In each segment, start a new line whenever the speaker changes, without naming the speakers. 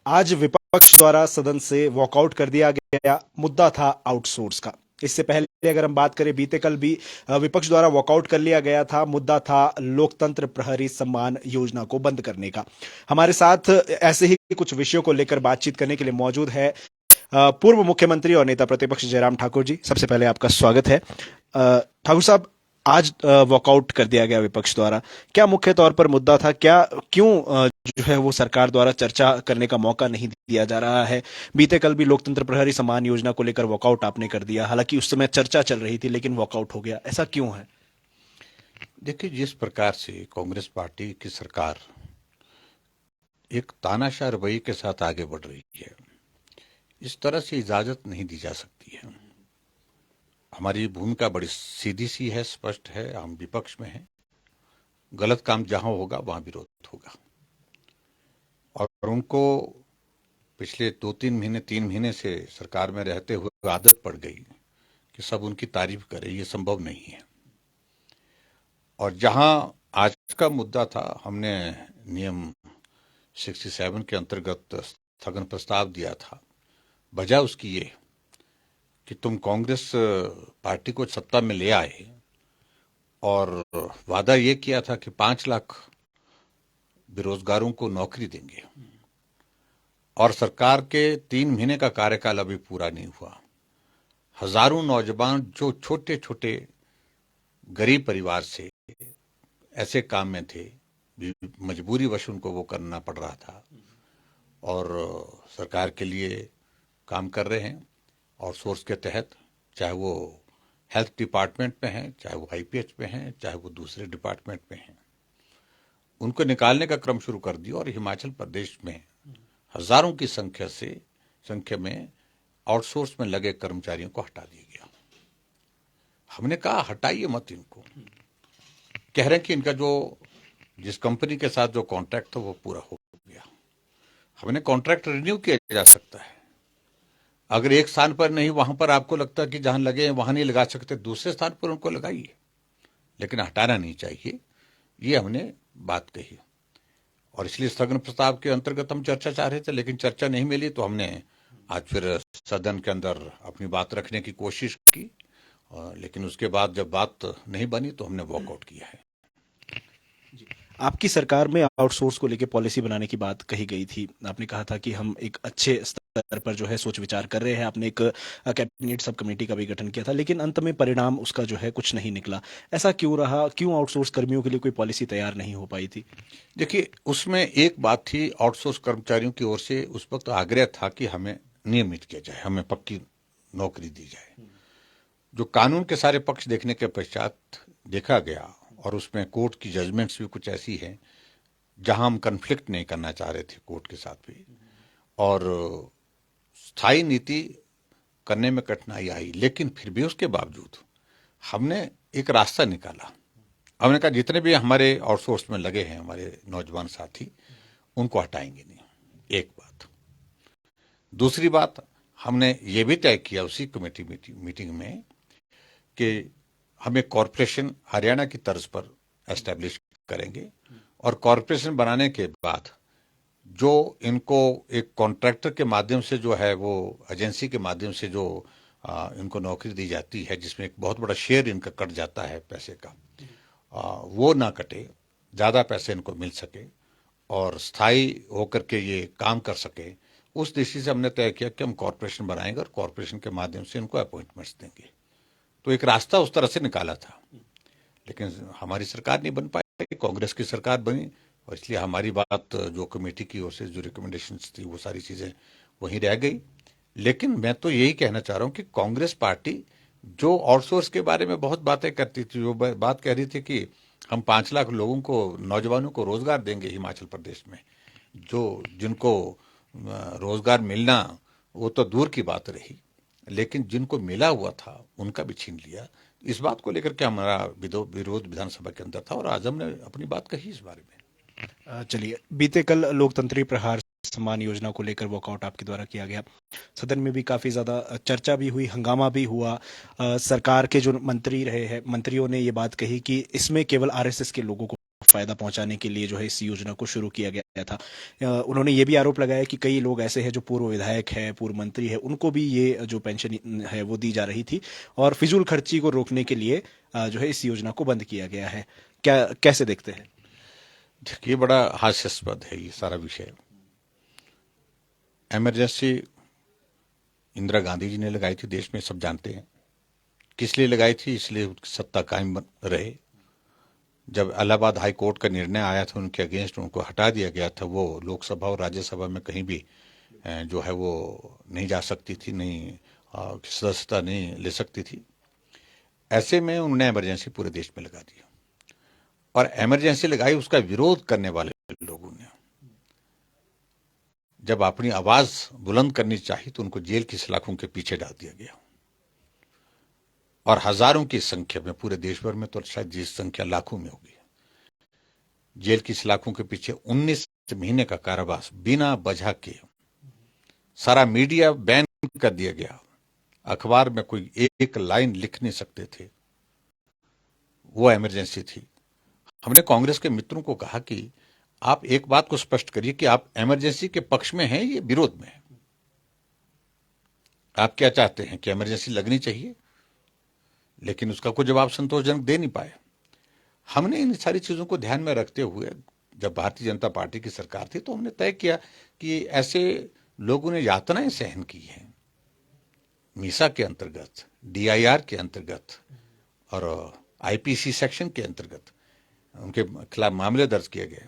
आज विपक्ष द्वारा सदन से वॉकआउट कर दिया गया। मुद्दा था आउटसोर्स का। इससे पहले अगर हम बात करें, बीते कल भी विपक्ष द्वारा वॉकआउट कर लिया गया था। मुद्दा था लोकतंत्र प्रहरी सम्मान योजना को बंद करने का। हमारे साथ ऐसे ही कुछ विषयों को लेकर बातचीत करने के लिए मौजूद है पूर्व मुख्यमंत्री और नेता प्रतिपक्ष जयराम ठाकुर जी। सबसे पहले आपका स्वागत है। ठाकुर साहब, आज वॉकआउट कर दिया गया विपक्ष द्वारा। क्या मुख्य तौर पर मुद्दा था? क्या क्यों जो है वो सरकार द्वारा चर्चा करने का मौका नहीं दिया जा रहा है? बीते कल भी लोकतंत्र प्रहरी सम्मान योजना को लेकर वॉकआउट आपने कर दिया, हालांकि उस समय चर्चा चल रही थी, लेकिन वॉकआउट हो गया। ऐसा क्यों है?
देखिए, जिस प्रकार से कांग्रेस पार्टी की सरकार एक तानाशाह रवैये के साथ आगे बढ़ रही है, इस तरह से इजाजत नहीं दी जा सकती है। हमारी भूमिका बड़ी सीधी सी है, स्पष्ट है। हम विपक्ष में हैं। गलत काम जहां होगा वहां विरोध होगा। और उनको पिछले 2-3 महीने 3 महीने से सरकार में रहते हुए आदत पड़ गई कि सब उनकी तारीफ करें। ये संभव नहीं है। और जहां आज का मुद्दा था, हमने नियम 67 के अंतर्गत स्थगन प्रस्ताव दिया था। वजह उसकी ये कि तुम कांग्रेस पार्टी को सत्ता में ले आए और वादा ये किया था कि 5 लाख बेरोजगारों को नौकरी देंगे, और सरकार के 3 महीने का कार्यकाल अभी पूरा नहीं हुआ। हजारों नौजवान जो छोटे छोटे गरीब परिवार से ऐसे काम में थे, मजबूरी वश उनको वो करना पड़ रहा था, और सरकार के लिए काम कर रहे हैं और सोर्स के तहत, चाहे वो हेल्थ डिपार्टमेंट में हैं, चाहे वो आईपीएच में हैं, चाहे वो दूसरे डिपार्टमेंट में हैं, उनको निकालने का क्रम शुरू कर दिया। और हिमाचल प्रदेश में हजारों की संख्या में आउटसोर्स में लगे कर्मचारियों को हटा दिया गया। हमने कहा हटाइए मत इनको। कह रहे हैं कि इनका जो जिस कंपनी के साथ जो कॉन्ट्रैक्ट था वो पूरा हो गया। हमने कॉन्ट्रैक्ट रिन्यू किया जा सकता है। अगर एक स्थान पर नहीं, वहां पर आपको लगता है कि जहां लगे वहां नहीं लगा सकते, दूसरे स्थान पर उनको लगाइए, लेकिन हटाना नहीं चाहिए। ये हमने बात कही। और इसलिए स्थगन प्रस्ताव के अंतर्गत हम चर्चा चाह रहे थे, लेकिन चर्चा नहीं मिली, तो हमने आज फिर सदन के अंदर अपनी बात रखने की कोशिश की। लेकिन उसके बाद जब बात नहीं बनी तो हमने वॉकआउट किया है।
आपकी सरकार में आउटसोर्स को लेकर पॉलिसी बनाने की बात कही गई थी। आपने कहा था कि हम एक अच्छे स्तर पर जो है सोच विचार कर रहे हैं। आपने एक कैबिनेट सब कमेटी का भी गठन किया था, लेकिन अंत में परिणाम उसका जो है कुछ नहीं निकला। ऐसा क्यों रहा? क्यों आउटसोर्स कर्मियों के लिए कोई पॉलिसी तैयार नहीं हो पाई थी?
देखिए, उसमें एक बात थी, आउटसोर्स कर्मचारियों की ओर से उस वक्त आग्रह था कि हमें नियमित किया जाए, हमें पक्की नौकरी दी जाए। जो कानून के सारे पक्ष देखने के पश्चात देखा गया, और उसमें कोर्ट की जजमेंट्स भी कुछ ऐसी हैं जहां हम कन्फ्लिक्ट नहीं करना चाह रहे थे कोर्ट के साथ भी, और स्थायी नीति करने में कठिनाई आई, लेकिन फिर भी उसके बावजूद हमने एक रास्ता निकाला। हमने कहा जितने भी हमारे आउटसोर्स में लगे हैं हमारे नौजवान साथी, उनको हटाएंगे नहीं। एक बात। दूसरी बात, हमने ये भी तय किया उसी कमेटी मीटिंग में कि हम एक कॉरपोरेशन हरियाणा की तर्ज पर एस्टेब्लिश करेंगे, और कॉरपोरेशन बनाने के बाद जो इनको एक कॉन्ट्रैक्टर के माध्यम से जो है, वो एजेंसी के माध्यम से जो इनको नौकरी दी जाती है, जिसमें एक बहुत बड़ा शेयर इनका कट जाता है पैसे का, वो ना कटे, ज़्यादा पैसे इनको मिल सके और स्थायी होकर के ये काम कर सके। उस दृष्टि से हमने तय किया कि हम कॉरपोरेशन बनाएंगे और कॉरपोरेशन के माध्यम से इनको अपॉइंटमेंट्स देंगे। तो एक रास्ता उस तरह से निकाला था, लेकिन हमारी सरकार नहीं बन पाई, कांग्रेस की सरकार बनी, और इसलिए हमारी बात जो कमेटी की ओर से जो रिकमेंडेशंस थी वो सारी चीज़ें वहीं रह गई। लेकिन मैं तो यही कहना चाह रहा हूँ कि कांग्रेस पार्टी जो आउटसोर्स के बारे में बहुत बातें करती थी, जो बात कह रही थी कि हम 5 लाख लोगों को, नौजवानों को रोजगार देंगे हिमाचल प्रदेश में, जो जिनको रोजगार मिलना वो तो दूर की बात रही, लेकिन जिनको मिला हुआ था उनका भी छीन लिया। इस बात को लेकर के हमारा विरोध विधानसभा के अंदर था, और आज हमने अपनी बात कही इस बारे में।
चलिए, बीते कल लोकतंत्री प्रहार सम्मान योजना को लेकर वॉकआउट आपके द्वारा किया गया। सदन में भी काफी ज्यादा चर्चा भी हुई, हंगामा भी हुआ। सरकार के जो मंत्री रहे हैं, मंत्रियों ने ये बात कही कि इसमें केवल आरएसएस के लोगों को फायदा पहुंचाने के लिए जो है इस योजना को शुरू किया गया था। उन्होंने ये भी आरोप लगाया कि कई लोग ऐसे हैं जो पूर्व विधायक है, पूर्व मंत्री है, उनको भी ये जो पेंशन है वो दी जा रही थी और फिजूल खर्ची को रोकने के लिए जो है इस योजना को बंद किया गया है। क्या कैसे देखते हैं?
देखिए, बड़ा हास्यास्पद है ये सारा विषय। इमरजेंसी इंदिरा गांधी जी ने लगाई थी, देश में सब जानते हैं किस लिए लगाई थी। इसलिए उनकी सत्ता कायम रहे। जब इलाहाबाद हाई कोर्ट का निर्णय आया था उनके अगेंस्ट, उनको हटा दिया गया था, वो लोकसभा और राज्यसभा में कहीं भी जो है वो नहीं जा सकती थी, नहीं सदस्यता नहीं ले सकती थी। ऐसे में उन्होंने इमरजेंसी पूरे देश में लगा दी और इमरजेंसी लगाई उसका विरोध करने वाले लोगों ने जब अपनी आवाज बुलंद करनी चाहिए तो उनको जेल की सलाखों के पीछे डाल दिया गया और हजारों की संख्या में, पूरे देश भर में तो शायद ये संख्या लाखों में होगी, जेल की सलाखों के पीछे 19 महीने का कारावास बिना वजह के। सारा मीडिया बैन कर दिया गया, अखबार में कोई एक लाइन लिख नहीं सकते थे। वो इमरजेंसी थी। हमने कांग्रेस के मित्रों को कहा कि आप एक बात को स्पष्ट करिए कि आप इमरजेंसी के पक्ष में हैं या विरोध में हैं। आप क्या चाहते हैं कि इमरजेंसी लगनी चाहिए? लेकिन उसका कोई जवाब संतोषजनक दे नहीं पाए। हमने इन सारी चीजों को ध्यान में रखते हुए, जब भारतीय जनता पार्टी की सरकार थी, तो हमने तय किया कि ऐसे लोगों ने यातनाएं सहन की हैं मीसा के अंतर्गत, डीआईआर के अंतर्गत और आईपीसी सेक्शन के अंतर्गत उनके खिलाफ मामले दर्ज किए गए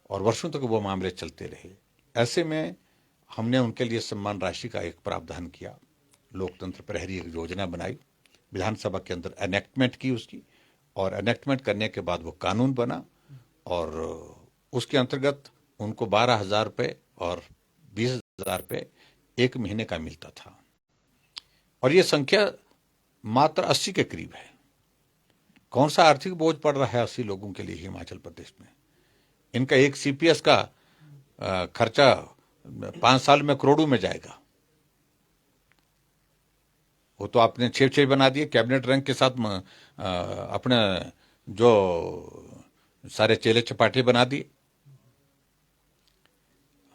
और वर्षों तक वो मामले चलते रहे। ऐसे में हमने उनके लिए सम्मान राशि का एक प्रावधान किया, लोकतंत्र प्रहरी एक योजना बनाई, विधानसभा के अंदर एनेक्टमेंट की उसकी, और एनेक्टमेंट करने के बाद वो कानून बना और उसके अंतर्गत उनको 12,000 रुपये और 20,000 रुपये एक महीने का मिलता था और ये संख्या मात्र 80 के करीब है। कौन सा आर्थिक बोझ पड़ रहा है 80 लोगों के लिए हिमाचल प्रदेश में? इनका एक सीपीएस का खर्चा 5 साल में करोड़ों में जाएगा। वो तो आपने 6 बना दिए कैबिनेट रैंक के साथ, अपने जो सारे चेले चपाटे बना दिए।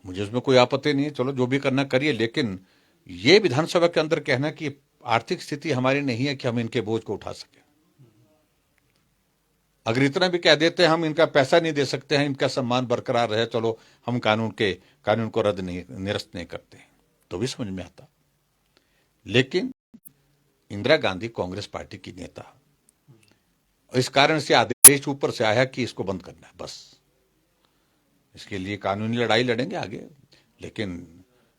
मुझे उसमें कोई आपत्ति नहीं है, चलो जो भी करना करिए, लेकिन ये विधानसभा के अंदर कहना कि आर्थिक स्थिति हमारी नहीं है कि हम इनके बोझ को उठा सके। अगर इतना भी कह देते हैं हम इनका पैसा नहीं दे सकते हैं, इनका सम्मान बरकरार रहे, चलो हम कानून को निरस्त नहीं करते, तो भी समझ में आता। लेकिन इंदिरा गांधी कांग्रेस पार्टी की नेता, इस कारण से आदेश ऊपर से आया कि इसको बंद करना है, बस इसके लिए कानूनी लड़ाई लड़ेंगे आगे। लेकिन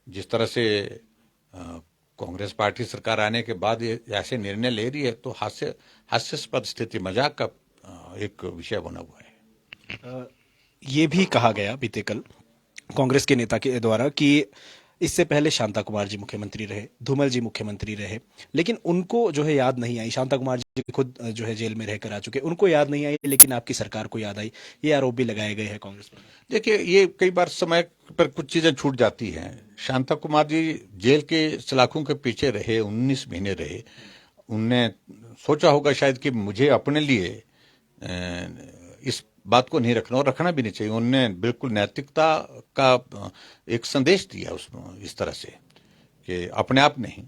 जिस तरह से कांग्रेस पार्टी सरकार आने के बाद ये ऐसे निर्णय ले रही है तो हास्यास्पद स्थिति, मजाक का एक विषय बना हुआ है।
ये भी कहा गया बीते कल कांग्रेस के नेता के द्वारा कि इससे पहले शांता कुमार जी मुख्यमंत्री रहे, धूमल जी मुख्यमंत्री रहे, लेकिन उनको जो है याद नहीं आई। शांता कुमार जी खुद जो है जेल में रहकर आ चुके, उनको याद नहीं आई, लेकिन आपकी सरकार को याद आई। ये आरोप भी लगाए गए हैं कांग्रेस पर।
देखिए, ये कई बार समय पर कुछ चीजें छूट जाती हैं। शांता कुमार जी जेल के सलाखों के पीछे रहे, 19 महीने रहे। उनने सोचा होगा शायद कि मुझे अपने लिए इस बात को नहीं रखना और रखना भी नहीं चाहिए। उन्होंने बिल्कुल नैतिकता का एक संदेश दिया उसमें, इस तरह से कि अपने आप नहीं,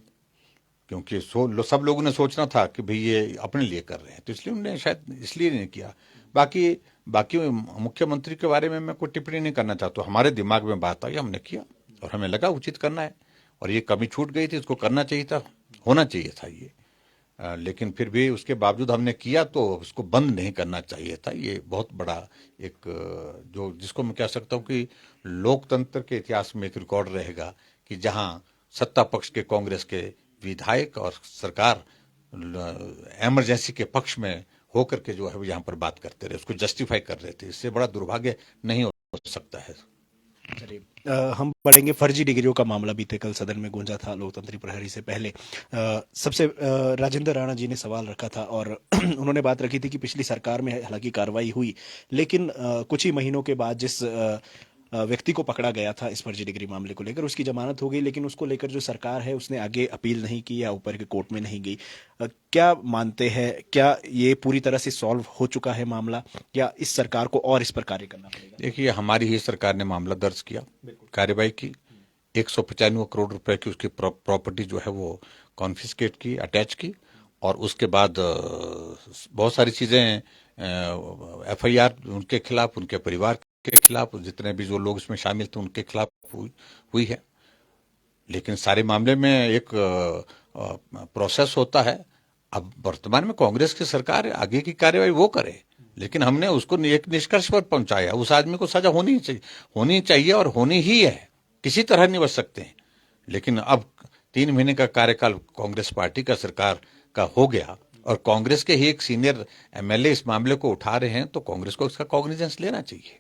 क्योंकि सब लोगों ने सोचना था कि भाई ये अपने लिए कर रहे हैं, तो इसलिए उन्होंने शायद इसलिए नहीं किया। बाकी मुख्यमंत्री के बारे में मैं कोई टिप्पणी नहीं करना चाहता। हमारे दिमाग में बात आई, हमने किया और हमें लगा उचित करना है, और ये कमी छूट गई थी, इसको करना चाहिए था, होना चाहिए था ये। लेकिन फिर भी उसके बावजूद हमने किया तो उसको बंद नहीं करना चाहिए था। ये बहुत बड़ा एक जो जिसको मैं कह सकता हूँ कि लोकतंत्र के इतिहास में एक रिकॉर्ड रहेगा कि जहां सत्ता पक्ष के कांग्रेस के विधायक और सरकार इमरजेंसी के पक्ष में होकर के जो है वो यहाँ पर बात करते रहे, उसको जस्टिफाई कर रहे थे। इससे बड़ा दुर्भाग्य नहीं हो सकता है।
चलिए, हम बढ़ेंगे। फर्जी डिग्रियों का मामला बीते कल सदन में गूंजा था लोकतंत्री प्रहरी से पहले। सबसे राजेंद्र राणा जी ने सवाल रखा था और उन्होंने बात रखी थी कि पिछली सरकार में हालांकि कार्रवाई हुई, लेकिन कुछ ही महीनों के बाद जिस व्यक्ति को पकड़ा गया था इस फर्जी डिग्री मामले को लेकर, उसकी जमानत हो गई, लेकिन उसको लेकर जो सरकार है उसने आगे अपील नहीं की या ऊपर के कोर्ट में नहीं गई। क्या मानते हैं, क्या ये पूरी तरह से सॉल्व हो चुका है मामला, या इस सरकार को और इस पर कार्य करना पड़ेगा?
देखिए, हमारी ही सरकार ने मामला दर्ज किया, कार्रवाई की, 195 करोड़ रुपए की उसकी प्रॉपर्टी जो है वो कॉन्फिस्केट की, अटैच की, और उसके बाद बहुत सारी चीजें, एफआईआर उनके खिलाफ, उनके परिवार के खिलाफ, जितने भी जो लोग इसमें शामिल थे उनके खिलाफ हुई है। लेकिन सारे मामले में एक प्रोसेस होता है। अब वर्तमान में कांग्रेस की सरकार है, आगे की कार्रवाई वो करे, लेकिन हमने उसको एक निष्कर्ष पर पहुंचाया, उस आदमी को सजा होनी चाहिए और होनी ही है, किसी तरह नहीं बच सकते हैं। लेकिन अब 3 महीने का कार्यकाल कांग्रेस पार्टी का सरकार का हो गया और कांग्रेस के ही एक सीनियर एमएलए इस मामले को उठा रहे हैं, तो कांग्रेस को इसका कॉग्निजेंस लेना चाहिए।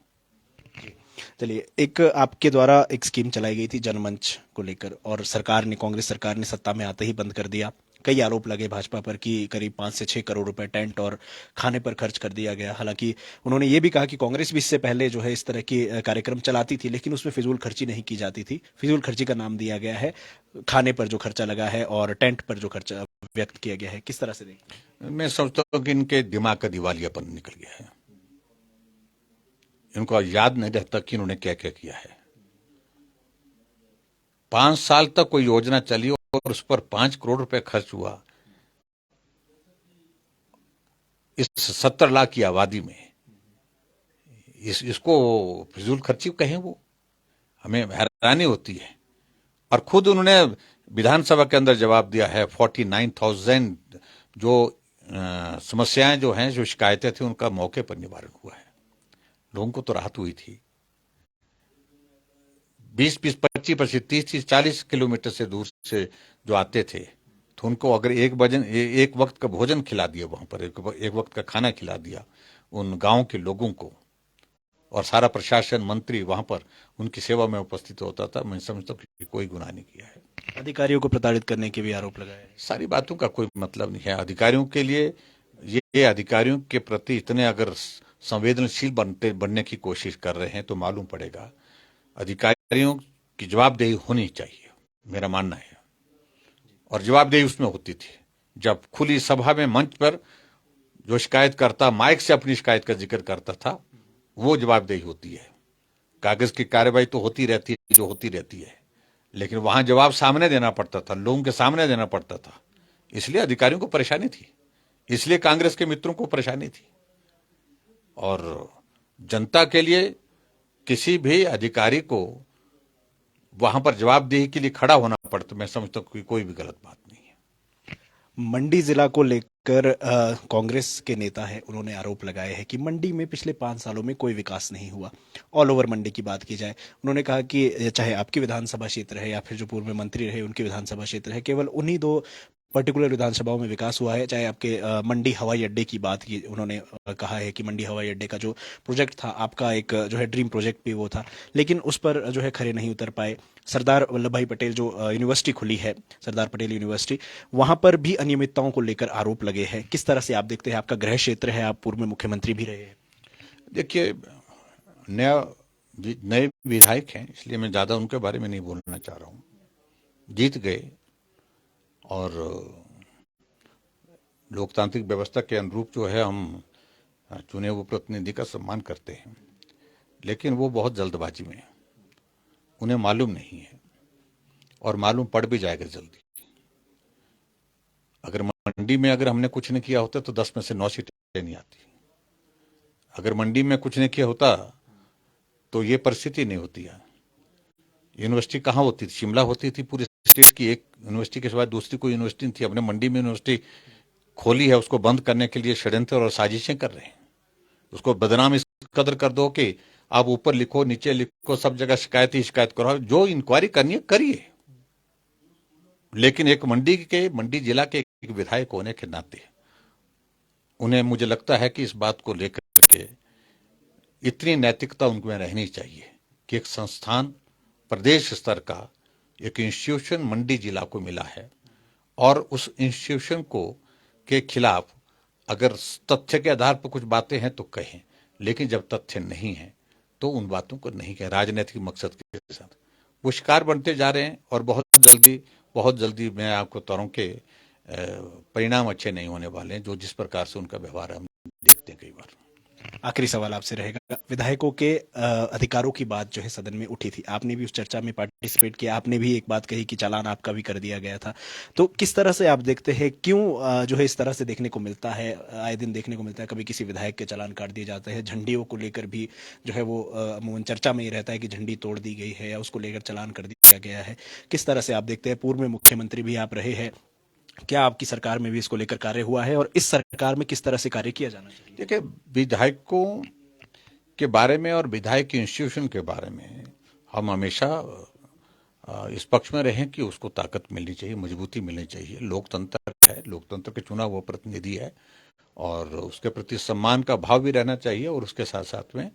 चलिए, एक आपके द्वारा एक स्कीम चलाई गई थी जनमंच को लेकर, और सरकार ने, कांग्रेस सरकार ने सत्ता में आते ही बंद कर दिया। कई आरोप लगे भाजपा पर कि करीब 5 से 6 करोड़ रुपए टेंट और खाने पर खर्च कर दिया गया। हालांकि उन्होंने ये भी कहा कि कांग्रेस भी इससे पहले जो है इस तरह के कार्यक्रम चलाती थी, लेकिन उसमें फिजूल खर्ची नहीं की जाती थी। फिजूल खर्ची का नाम दिया गया है खाने पर जो खर्चा लगा है और टेंट पर जो खर्चा व्यक्त किया गया है। किस तरह से देखें?
मैं समझता हूँ कि इनके दिमाग का दिवालियापन निकल गया है। इनको याद नहीं रहता कि इन्होंने क्या क्या किया है। 5 साल तक कोई योजना चली और उस पर 5 करोड़ रुपए खर्च हुआ, इस 70 लाख की आबादी में। इसको फिजूल खर्ची कहें, वो हमें हैरानी होती है। और खुद उन्होंने विधानसभा के अंदर जवाब दिया है, 49,000 जो समस्याएं जो हैं, जो शिकायतें थी, उनका मौके पर निवारण हुआ है। लोगों को तो राहत हुई थी। 20-20, 25-25, 30-30, 40 किलोमीटर से दूर से जो आते थे, तो उनको अगर एक वक्त का भोजन खिला दिया, वहां पर एक वक्त का खाना खिला दिया उन गांव के लोगों को, और सारा प्रशासन, मंत्री वहां पर उनकी सेवा में उपस्थित होता था, मैं समझता हूँ कि कोई गुनाह नहीं किया है।
अधिकारियों को प्रताड़ित करने के भी आरोप लगाए हैं।
सारी बातों का कोई मतलब नहीं है। अधिकारियों के लिए, ये अधिकारियों के प्रति इतने अगर संवेदनशील बनने की कोशिश कर रहे हैं तो मालूम पड़ेगा। अधिकारियों की जवाबदेही होनी चाहिए, मेरा मानना है। और जवाबदेही उसमें होती थी जब खुली सभा में, मंच पर जो शिकायतकर्ता माइक से अपनी शिकायत का जिक्र करता था, वो जवाबदेही होती है। कागज की कार्रवाई तो होती रहती है, जो होती रहती है, लेकिन वहां जवाब सामने देना पड़ता था, लोगों के सामने देना पड़ता था। इसलिए अधिकारियों को परेशानी थी, इसलिए कांग्रेस के मित्रों को परेशानी थी। और जनता के लिए किसी भी अधिकारी को वहां पर जवाबदेही के लिए खड़ा होना पड़ता, मैं समझता हूं कि कोई भी गलत बात नहीं है।
मंडी जिला को लेकर कांग्रेस के नेता है, उन्होंने आरोप लगाए हैं कि मंडी में पिछले 5 सालों में कोई विकास नहीं हुआ। ऑल ओवर मंडी की बात की जाए, उन्होंने कहा कि चाहे आपकी विधानसभा क्षेत्र है या फिर जो पूर्व में मंत्री रहे उनके विधानसभा क्षेत्र है, केवल उन्हीं 2 पर्टिकुलर विधानसभाओं में विकास हुआ है। चाहे आपके मंडी हवाई अड्डे की बात की, उन्होंने कहा है कि मंडी हवाई अड्डे का जो प्रोजेक्ट था, आपका एक जो है ड्रीम प्रोजेक्ट भी वो था, लेकिन उस पर जो है खरे नहीं उतर पाए। सरदार वल्लभ भाई पटेल जो यूनिवर्सिटी खुली है, सरदार पटेल यूनिवर्सिटी, वहां पर भी अनियमितताओं को लेकर आरोप लगे हैं। किस तरह से आप देखते हैं? आपका गृह क्षेत्र है, आप पूर्व में मुख्यमंत्री भी रहे हैं।
देखिए, नए विधायक हैं, इसलिए मैं ज्यादा उनके बारे में नहीं बोलना चाह रहा हूं। जीत गए और लोकतांत्रिक व्यवस्था के अनुरूप जो है, हम चुने हुए प्रतिनिधि का सम्मान करते हैं, लेकिन वो बहुत जल्दबाजी में है। उन्हें मालूम नहीं है और मालूम पड़ भी जाएगा जल्दी। अगर मंडी में अगर हमने कुछ नहीं किया होता तो 10 में से 9 सीटें नहीं आती। अगर मंडी में कुछ नहीं किया होता तो ये परिस्थिति नहीं होती है। यूनिवर्सिटी कहाँ होती थी? शिमला होती थी। पूरे स्टेट की एक यूनिवर्सिटी के सिवाय दूसरी कोई यूनिवर्सिटी नहीं थी। हमने मंडी में यूनिवर्सिटी खोली है, उसको बंद करने के लिए षड्यंत्र और साजिशें कर रहे हैं। उसको बदनाम इस कदर कर दो कि आप ऊपर लिखो, नीचे लिखो, सब जगह शिकायत ही शिकायत करो। जो इंक्वायरी करनी है करिए, लेकिन एक मंडी जिला के एक विधायक होने के नाते उन्हें, मुझे लगता है कि इस बात को लेकर के इतनी नैतिकता उनमें रहनी चाहिए कि एक संस्थान, प्रदेश स्तर का एक इंस्टीट्यूशन मंडी जिला को मिला है, और उस इंस्टीट्यूशन को के खिलाफ अगर तथ्य के आधार पर कुछ बातें हैं तो कहें, लेकिन जब तथ्य नहीं है तो उन बातों को नहीं कह, राजनीतिक मकसद के साथ वो शिकार बनते जा रहे हैं। और बहुत जल्दी मैं आपको बता रहा हूं कि परिणाम अच्छे नहीं होने वाले हैं, जो जिस प्रकार से उनका व्यवहार हम देखते हैं कई बार।
आखिरी सवाल आपसे रहेगा, विधायकों के अधिकारों की बात जो है सदन में उठी थी, आपने भी उस चर्चा में पार्टिसिपेट किया, आपने भी एक बात कही कि चालान आपका भी कर दिया गया था। तो किस तरह से आप देखते हैं, क्यों जो है इस तरह से देखने को मिलता है, आए दिन देखने को मिलता है, कभी किसी विधायक के चालान काट दिए जाते हैं, झंडियों को लेकर भी जो है वो अमूमन चर्चा में ही रहता है कि झंडी तोड़ दी गई है या उसको लेकर चालान कर दिया गया है। किस तरह से आप देखते हैं, पूर्व में मुख्यमंत्री भी आप रहे हैं, क्या आपकी सरकार में भी इसको लेकर कार्य हुआ है और इस सरकार में किस तरह से कार्य किया जाना चाहिए?
देखिए, विधायकों के बारे में और विधायक की इंस्टीट्यूशन के बारे में हम हमेशा इस पक्ष में रहें कि उसको ताकत मिलनी चाहिए, मजबूती मिलनी चाहिए। लोकतंत्र है, लोकतंत्र के चुना हुआ प्रतिनिधि है और उसके प्रति सम्मान का भाव भी रहना चाहिए। और उसके साथ साथ में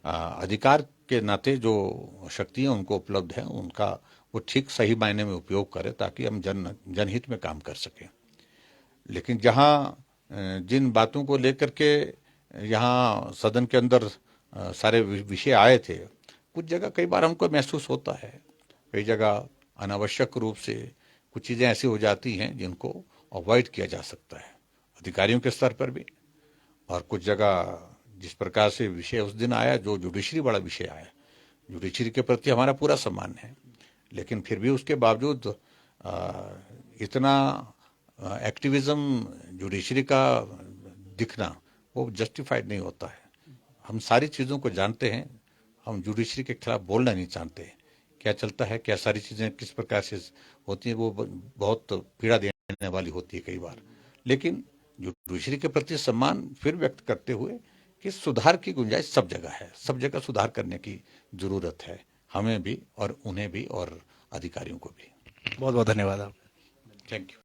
अधिकार के नाते जो शक्तियां उनको उपलब्ध है उनका वो ठीक सही मायने में उपयोग करे, ताकि हम जनहित में काम कर सकें। लेकिन जहां जिन बातों को लेकर के यहाँ सदन के अंदर सारे विषय आए थे, कुछ जगह कई बार हमको महसूस होता है, कई जगह अनावश्यक रूप से कुछ चीज़ें ऐसी हो जाती हैं जिनको अवॉइड किया जा सकता है अधिकारियों के स्तर पर भी। और कुछ जगह जिस प्रकार से विषय उस दिन आया, जो जुडिशरी वाला विषय आया, जुडिशरी के प्रति हमारा पूरा सम्मान है, लेकिन फिर भी उसके बावजूद इतना एक्टिविज्म जुडिशरी का दिखना वो जस्टिफाइड नहीं होता है। हम सारी चीज़ों को जानते हैं, हम जुडिशरी के खिलाफ बोलना नहीं चाहते, क्या चलता है, क्या सारी चीज़ें किस प्रकार से होती हैं, वो बहुत पीड़ा देने वाली होती है कई बार। लेकिन जुडिशरी के प्रति सम्मान फिर व्यक्त करते हुए कि सुधार की गुंजाइश सब जगह है, सब जगह सुधार करने की जरूरत है, हमें भी और उन्हें भी और अधिकारियों को भी।
बहुत बहुत धन्यवाद आप।
Thank you.